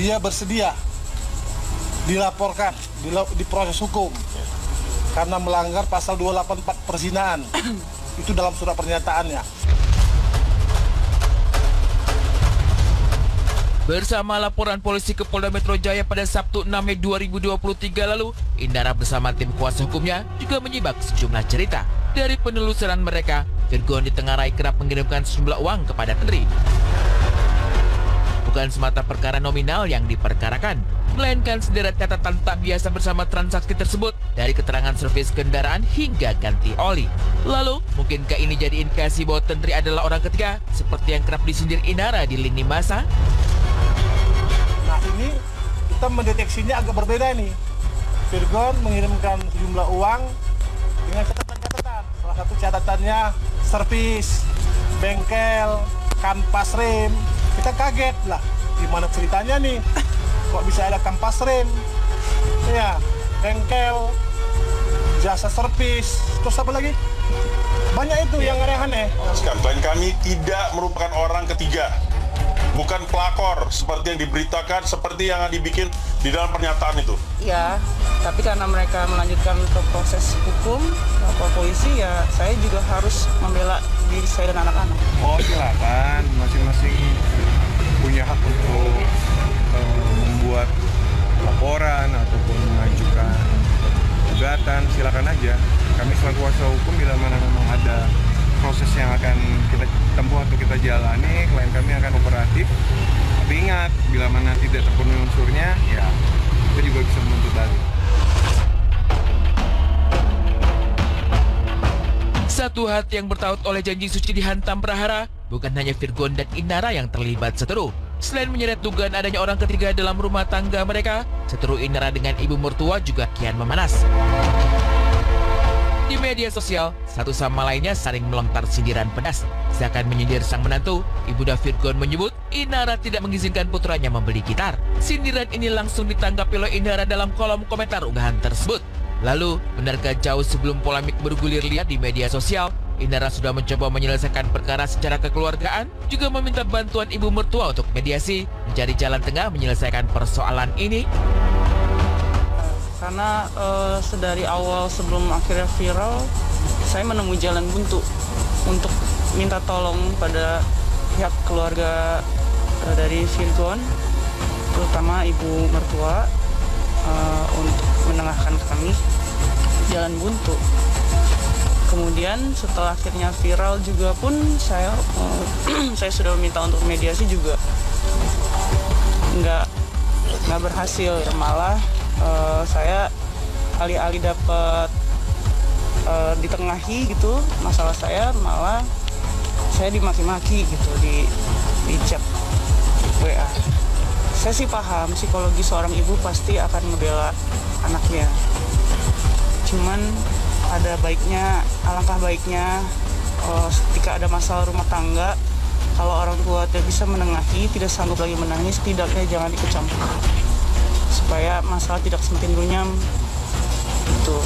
dia bersedia dilaporkan, diproses hukum karena melanggar pasal 284 perzinahan. Itu dalam surat pernyataannya. Bersama laporan polisi ke Polda Metro Jaya pada Sabtu 6 Mei 2023 lalu, Indara bersama tim kuasa hukumnya juga menyimak sejumlah cerita. Dari penelusuran mereka, Virgon ditengarai kerap mengirimkan sejumlah uang kepada Tenri. Bukan semata perkara nominal yang diperkarakan, melainkan sederet catatan tak biasa bersama transaksi tersebut, dari keterangan servis kendaraan hingga ganti oli. Lalu, mungkinkah ini jadi indikasi bahwa Tenri adalah orang ketiga, seperti yang kerap disindir Indara di lini masa? Nah, ini kita mendeteksinya agak berbeda nih. Virgon mengirimkan sejumlah uang dengan catatan-catatan. Salah satu catatannya servis, bengkel, kanvas rem. Kita kaget lah, gimana ceritanya nih? Kok bisa ada kanvas rem? Ya, bengkel, jasa servis, terus apa lagi? Banyak itu yang aneh-aneh. Klien kami tidak merupakan orang ketiga, bukan pelakor seperti yang diberitakan, seperti yang dibikin di dalam pernyataan itu. Ya, tapi karena mereka melanjutkan ke proses hukum, lapor polisi, ya saya juga harus membela diri saya dan anak-anak. Oh, silakan, masing-masing punya hak untuk membuat laporan ataupun mengajukan gugatan, silakan aja. Kami selaku kuasa hukum bila mana memang ada proses yang akan kita tempuh atau kita jalani, klien kami akan kooperatif. Tapi ingat, bila mana tidak terpenuhi unsurnya, ya kita juga bisa menuntut balik. Satu hati yang bertaut oleh janji suci dihantam prahara. Bukan hanya Virgon dan Indara yang terlibat seteru. Selain menyeret dugaan adanya orang ketiga dalam rumah tangga mereka, seteru Indara dengan ibu mertua juga kian memanas. Di media sosial, satu sama lainnya saling melontar sindiran pedas. Seakan menyindir sang menantu, Ibunda Virgon menyebut Indara tidak mengizinkan putranya membeli gitar. Sindiran ini langsung ditanggapi oleh Indara dalam kolom komentar unggahan tersebut. Lalu, benarkah jauh sebelum polemik bergulir liar di media sosial, Indara sudah mencoba menyelesaikan perkara secara kekeluargaan, juga meminta bantuan ibu mertua untuk mediasi, mencari jalan tengah menyelesaikan persoalan ini? Karena sedari awal sebelum akhirnya viral, saya menemui jalan buntu untuk minta tolong pada pihak keluarga dari Virgon, terutama ibu mertua, untuk menengahkan kami jalan buntu. Kemudian setelah akhirnya viral juga pun saya sudah meminta untuk mediasi juga nggak berhasil. Malah saya alih-alih dapat ditengahi gitu masalah saya, malah saya dimaki-maki gitu di chat WA. Saya sih paham psikologi seorang ibu pasti akan membela anaknya. Cuman ada baiknya, alangkah baiknya ketika ada masalah rumah tangga, kalau orang tua tidak bisa menengahi, tidak sanggup lagi menangis, setidaknya jangan ikut campur, supaya masalah tidak semakin runyam. Itu.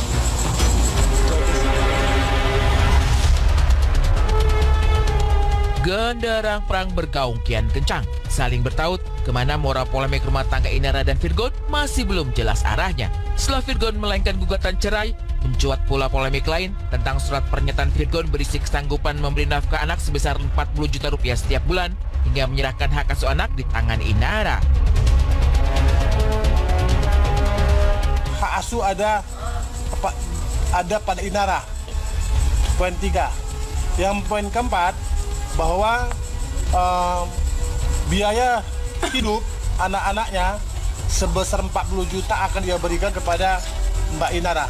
Genderang perang bergaung kian kencang, saling bertaut kemana moral polemik rumah tangga Indara dan Virgon masih belum jelas arahnya. Setelah Virgon melainkan gugatan cerai, mencuat pula polemik lain tentang surat pernyataan Virgon berisi kesanggupan memberi nafkah anak sebesar 40 juta rupiah setiap bulan, hingga menyerahkan hak asuh anak di tangan Indara. Hak asuh ada pada Indara. Poin 3. Yang poin keempat, bahwa biaya hidup anak-anaknya sebesar 40 juta akan dia berikan kepada Mbak Indara.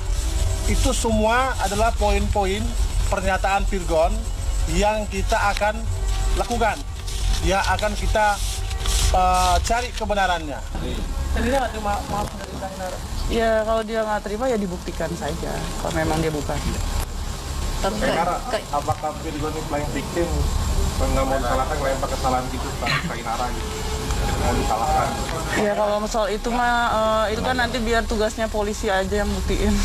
Itu semua adalah poin-poin pernyataan Virgon yang kita akan lakukan, yang akan kita cari kebenarannya. Jadi dia nggak terima maaf dari Indara? Ya kalau dia nggak terima ya dibuktikan saja kalau memang dia bukan. Apakah Virgon ini playing victim? Nggak mau disalahkan, lempar kesalahan gitu ke Indara gitu, mau disalahkan? Ya kalau soal itu mah itu kan nanti biar tugasnya polisi aja yang buktiin.